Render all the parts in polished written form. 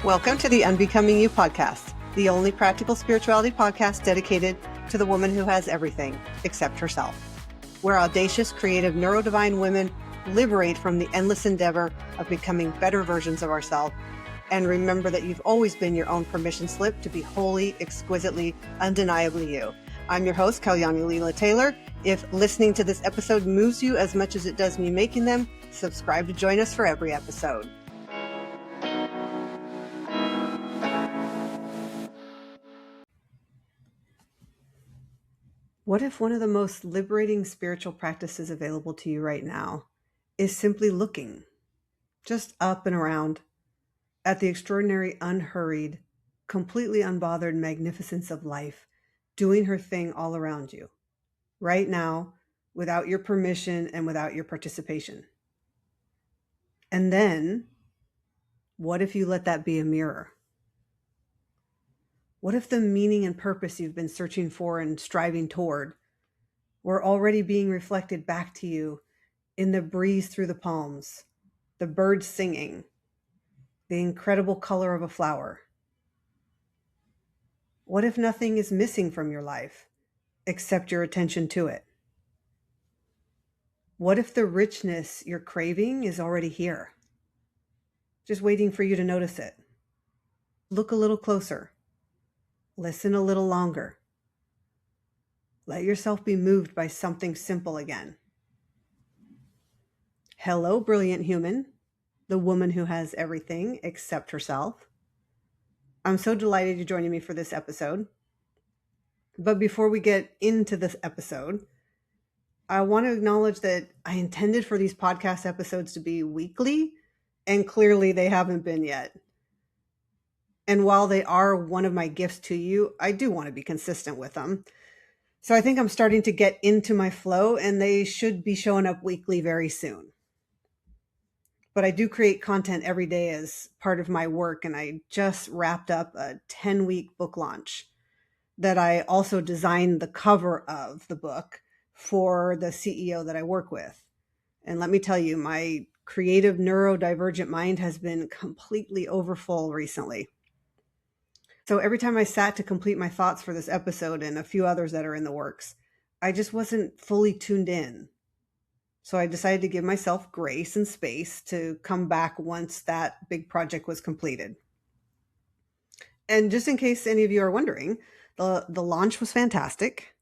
Welcome to the Unbecoming You podcast, the only practical spirituality podcast dedicated to the woman who has everything except herself, where audacious, creative, neurodivine women liberate from the endless endeavor of becoming better versions of ourselves and remember that you've always been your own permission slip to be wholly, exquisitely, undeniably you. I'm your host, Kalyani Leela Taylor. If listening to this episode moves you as much as it does me making them, subscribe to join us for every episode. What if one of the most liberating spiritual practices available to you right now is simply looking, just up and around, at the extraordinary, unhurried, completely unbothered magnificence of life, doing her thing all around you, right now, without your permission and without your participation? And then, what if you let that be a mirror? What if the meaning and purpose you've been searching for and striving toward were already being reflected back to you in the breeze through the palms, the birds singing, the incredible color of a flower? What if nothing is missing from your life except your attention to it? What if the richness you're craving is already here, just waiting for you to notice it? Look a little closer. Listen a little longer. Let yourself be moved by something simple again. Hello, brilliant human, the woman who has everything except herself. I'm so delighted you're joining me for this episode. But before we get into this episode, I want to acknowledge that I intended for these podcast episodes to be weekly, and clearly they haven't been yet. And while they are one of my gifts to you, I do want to be consistent with them. So I think I'm starting to get into my flow, and they should be showing up weekly very soon. But I do create content every day as part of my work, and I just wrapped up a 10-week book launch that I also designed the cover of the book for the CEO that I work with. And let me tell you, my creative neurodivergent mind has been completely overfull recently. So every time I sat to complete my thoughts for this episode and a few others that are in the works, I just wasn't fully tuned in. So I decided to give myself grace and space to come back once that big project was completed. And just in case any of you are wondering, the launch was fantastic.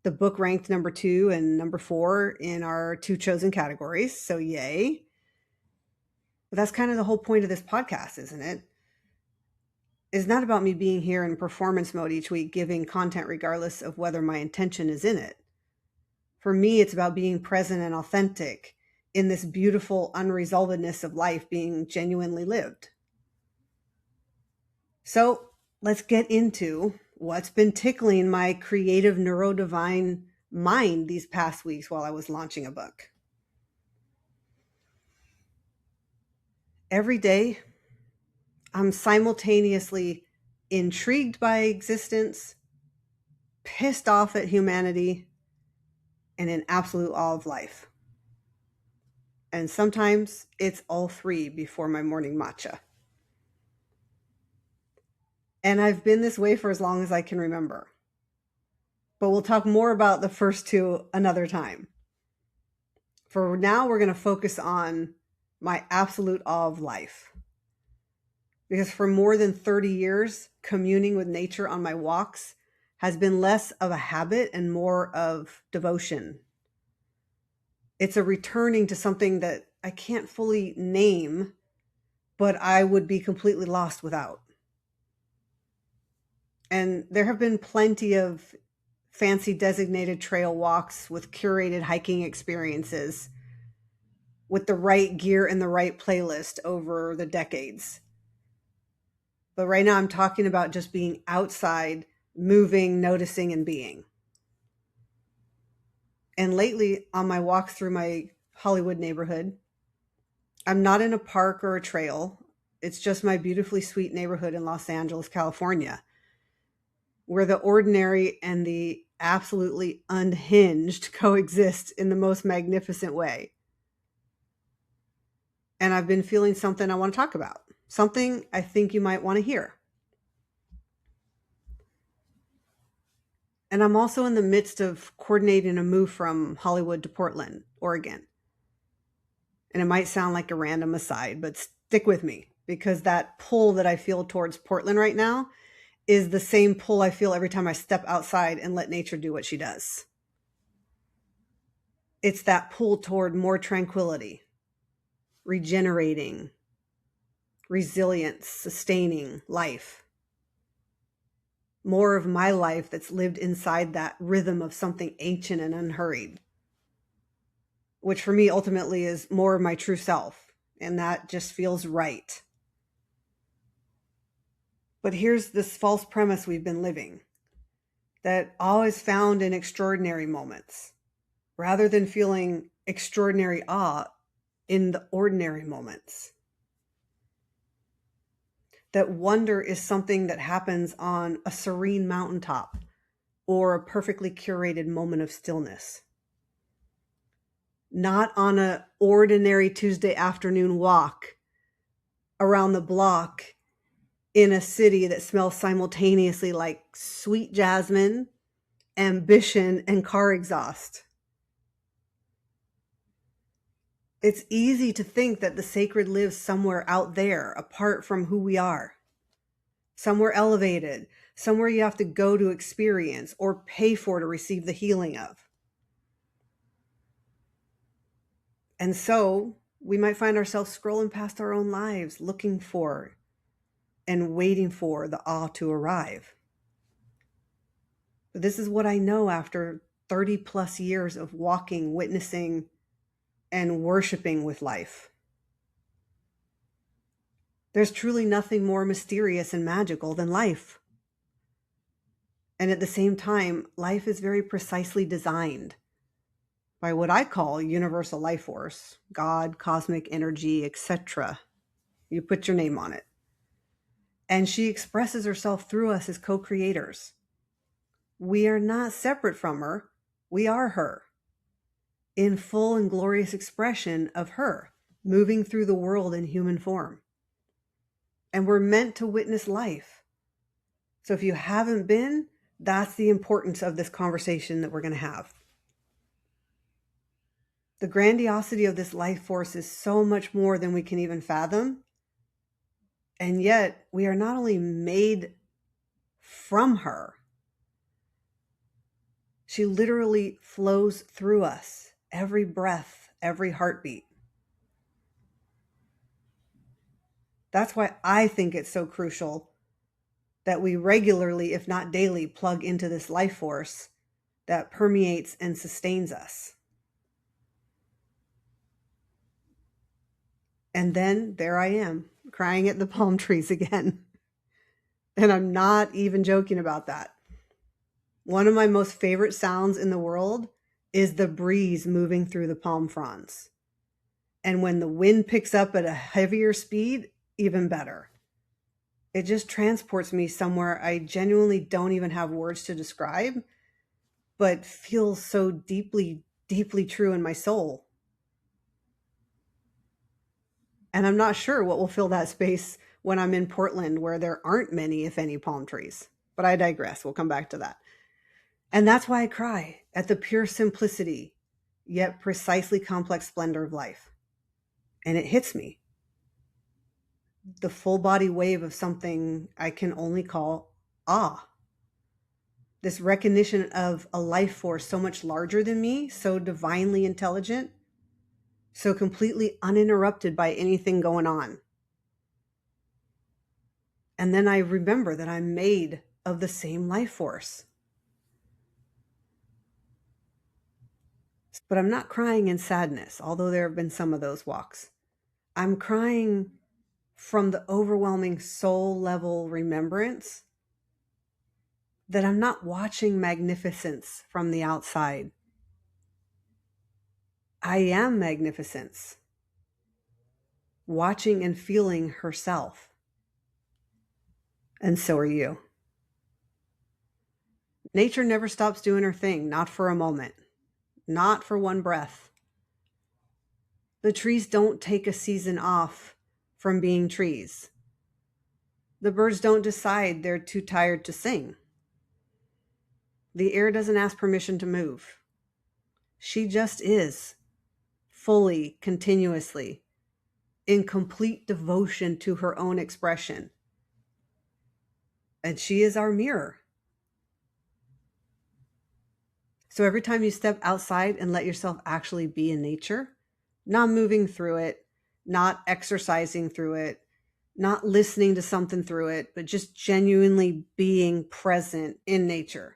The book ranked number 2 and number 4 in our 2 chosen categories. So yay. But that's kind of the whole point of this podcast, isn't it? It's not about me being here in performance mode each week, giving content regardless of whether my intention is in it. For me, it's about being present and authentic in this beautiful unresolvedness of life being genuinely lived. So let's get into what's been tickling my creative neurodivine mind these past weeks while I was launching a book. Every day, I'm simultaneously intrigued by existence, pissed off at humanity, and in absolute awe of life. And sometimes it's all 3 before my morning matcha. And I've been this way for as long as I can remember. But we'll talk more about the first 2 another time. For now, we're going to focus on my absolute awe of life. Because for more than 30 years, communing with nature on my walks has been less of a habit and more of devotion. It's a returning to something that I can't fully name, but I would be completely lost without. And there have been plenty of fancy designated trail walks with curated hiking experiences with the right gear and the right playlist over the decades. But right now I'm talking about just being outside, moving, noticing, and being. And lately, on my walks through my Hollywood neighborhood, I'm not in a park or a trail. It's just my beautifully sweet neighborhood in Los Angeles, California, where the ordinary and the absolutely unhinged coexist in the most magnificent way. And I've been feeling something I want to talk about. something I think you might want to hear. And I'm also in the midst of coordinating a move from Hollywood to Portland, Oregon. And it might sound like a random aside, but stick with me, because that pull that I feel towards Portland right now is the same pull I feel every time I step outside and let nature do what she does. It's that pull toward more tranquility, regenerating, resilience, sustaining life. More of my life that's lived inside that rhythm of something ancient and unhurried, which for me ultimately is more of my true self. And that just feels right. But here's this false premise we've been living, that awe is found in extraordinary moments, rather than feeling extraordinary awe in the ordinary moments. That wonder is something that happens on a serene mountaintop or a perfectly curated moment of stillness. Not on an ordinary Tuesday afternoon walk around the block in a city that smells simultaneously like sweet jasmine, ambition, and car exhaust. It's easy to think that the sacred lives somewhere out there, apart from who we are. Somewhere elevated, somewhere you have to go to experience or pay for to receive the healing of. And so we might find ourselves scrolling past our own lives, looking for and waiting for the awe to arrive. But this is what I know after 30 plus years of walking, witnessing, and worshiping with life. There's truly nothing more mysterious and magical than life. And at the same time, life is very precisely designed by what I call universal life force, God, cosmic energy, etc. You put your name on it. And she expresses herself through us as co-creators. We are not separate from her. We are her, in full and glorious expression of her, moving through the world in human form. And we're meant to witness life. So if you haven't been, that's the importance of this conversation that we're going to have. The grandiosity of this life force is so much more than we can even fathom. And yet we are not only made from her, she literally flows through us, every breath, every heartbeat. That's why I think it's so crucial that we regularly, if not daily, plug into this life force that permeates and sustains us. And then there I am, crying at the palm trees again. And I'm not even joking about that. One of my most favorite sounds in the world is the breeze moving through the palm fronds. And when the wind picks up at a heavier speed, even better. It just transports me somewhere I genuinely don't even have words to describe, but feels so deeply, deeply true in my soul. And I'm not sure what will fill that space when I'm in Portland, where there aren't many, if any, palm trees. But I digress. We'll come back to that. And that's why I cry at the pure simplicity, yet precisely complex splendor of life. And it hits me. The full body wave of something I can only call awe. This recognition of a life force so much larger than me, so divinely intelligent, so completely uninterrupted by anything going on. And then I remember that I'm made of the same life force. But I'm not crying in sadness, although there have been some of those walks. I'm crying from the overwhelming soul level remembrance that I'm not watching magnificence from the outside. I am magnificence, watching and feeling herself. And so are you. Nature never stops doing her thing, not for a moment, not for one breath. The trees don't take a season off from being trees. The birds don't decide they're too tired to sing. The air doesn't ask permission to move. She just is, fully, continuously, in complete devotion to her own expression. And she is our mirror. So every time you step outside and let yourself actually be in nature, not moving through it, not exercising through it, not listening to something through it, but just genuinely being present in nature,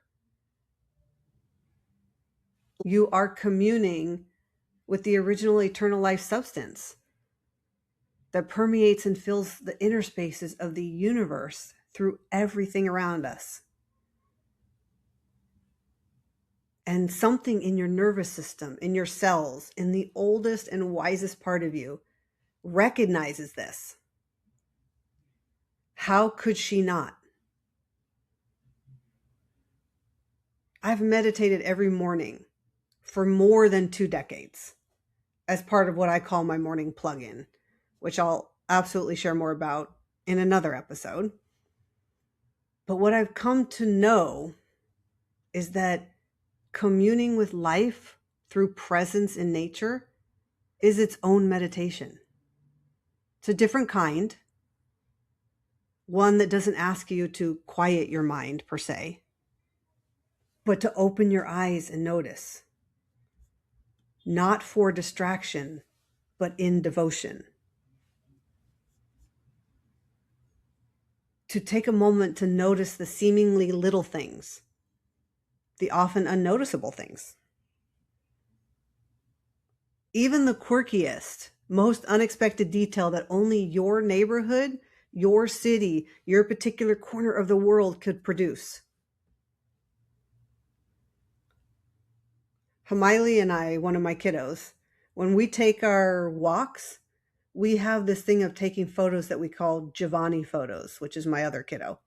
you are communing with the original eternal life substance that permeates and fills the inner spaces of the universe through everything around us. And something in your nervous system, in your cells, in the oldest and wisest part of you recognizes this. How could she not? I've meditated every morning for more than 2 decades as part of what I call my morning plug-in, which I'll absolutely share more about in another episode. But what I've come to know is that communing with life through presence in nature is its own meditation. It's a different kind, one that doesn't ask you to quiet your mind per se, but to open your eyes and notice, not for distraction, but in devotion. To take a moment to notice the seemingly little things, the often unnoticeable things. Even the quirkiest, most unexpected detail that only your neighborhood, your city, your particular corner of the world could produce. Hermione and I, one of my kiddos, when we take our walks, we have this thing of taking photos that we call Giovanni photos, which is my other kiddo.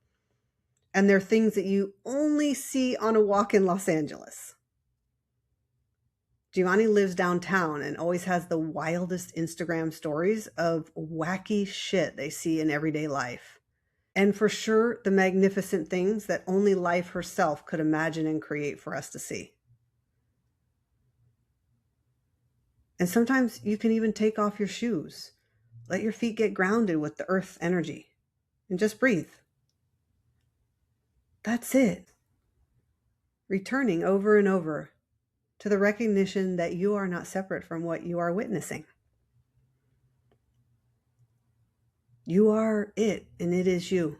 And they're things that you only see on a walk in Los Angeles. Giovanni lives downtown and always has the wildest Instagram stories of wacky shit they see in everyday life. And for sure, the magnificent things that only life herself could imagine and create for us to see. And sometimes you can even take off your shoes. Let your feet get grounded with the earth's energy and just breathe. That's it. Returning over and over to the recognition that you are not separate from what you are witnessing. You are it, and it is you.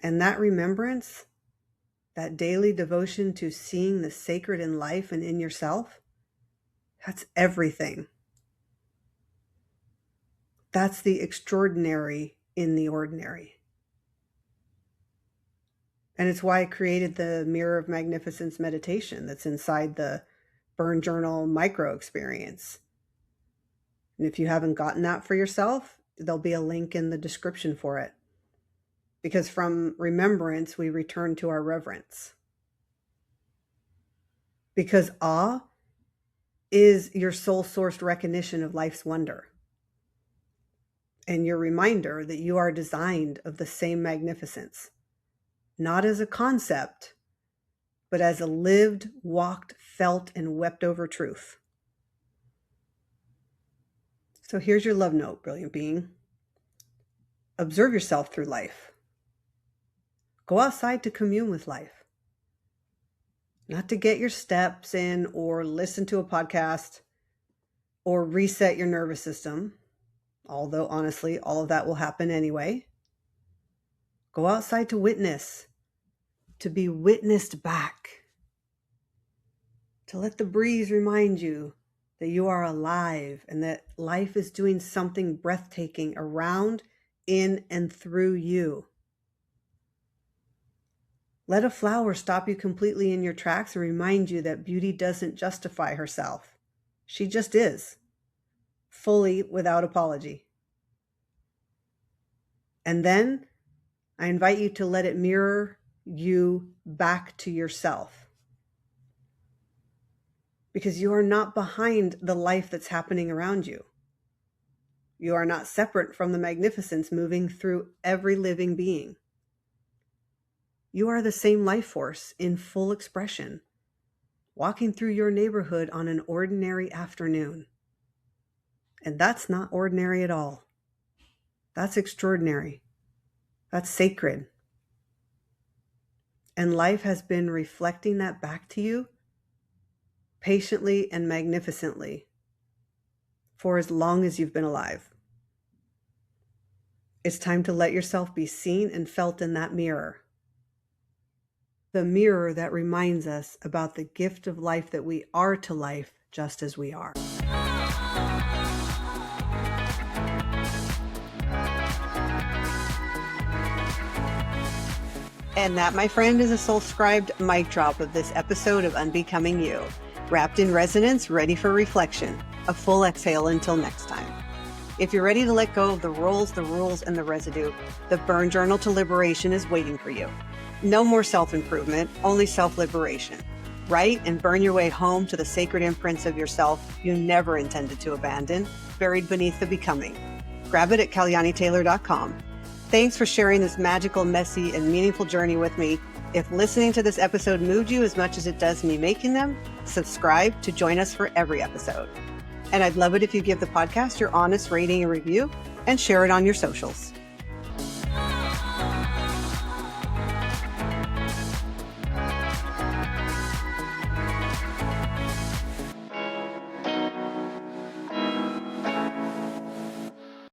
And that remembrance, that daily devotion to seeing the sacred in life and in yourself, that's everything. That's the extraordinary in the ordinary. And it's why I created the Mirror of Magnificence meditation that's inside the Burn Journal micro experience. And if you haven't gotten that for yourself, there'll be a link in the description for it. Because from remembrance, we return to our reverence. Because awe is your soul-sourced recognition of life's wonder. And your reminder that you are designed of the same magnificence. Not as a concept, but as a lived, walked, felt, and wept over truth. So here's your love note, brilliant being. Observe yourself through life. Go outside to commune with life. Not to get your steps in or listen to a podcast or reset your nervous system, although honestly, all of that will happen anyway. Go outside to witness, to be witnessed back, to let the breeze remind you that you are alive and that life is doing something breathtaking around, in, and through you. Let a flower stop you completely in your tracks and remind you that beauty doesn't justify herself. She just is, fully without apology. And then I invite you to let it mirror you back to yourself. Because you are not behind the life that's happening around you. You are not separate from the magnificence moving through every living being. You are the same life force in full expression, walking through your neighborhood on an ordinary afternoon. And that's not ordinary at all. That's extraordinary. That's sacred. And life has been reflecting that back to you patiently and magnificently for as long as you've been alive. It's time to let yourself be seen and felt in that mirror. The mirror that reminds us about the gift of life that we are to life just as we are. And that, my friend, is a soul-scribed mic drop of this episode of Unbecoming You. Wrapped in resonance, ready for reflection. A full exhale until next time. If you're ready to let go of the roles, the rules, and the residue, the Burn Journal to Liberation is waiting for you. No more self-improvement, only self-liberation. Write and burn your way home to the sacred imprints of yourself you never intended to abandon, buried beneath the becoming. Grab it at kalyanitaylor.com. Thanks for sharing this magical, messy, and meaningful journey with me. If listening to this episode moved you as much as it does me making them, subscribe to join us for every episode. And I'd love it if you give the podcast your honest rating and review and share it on your socials.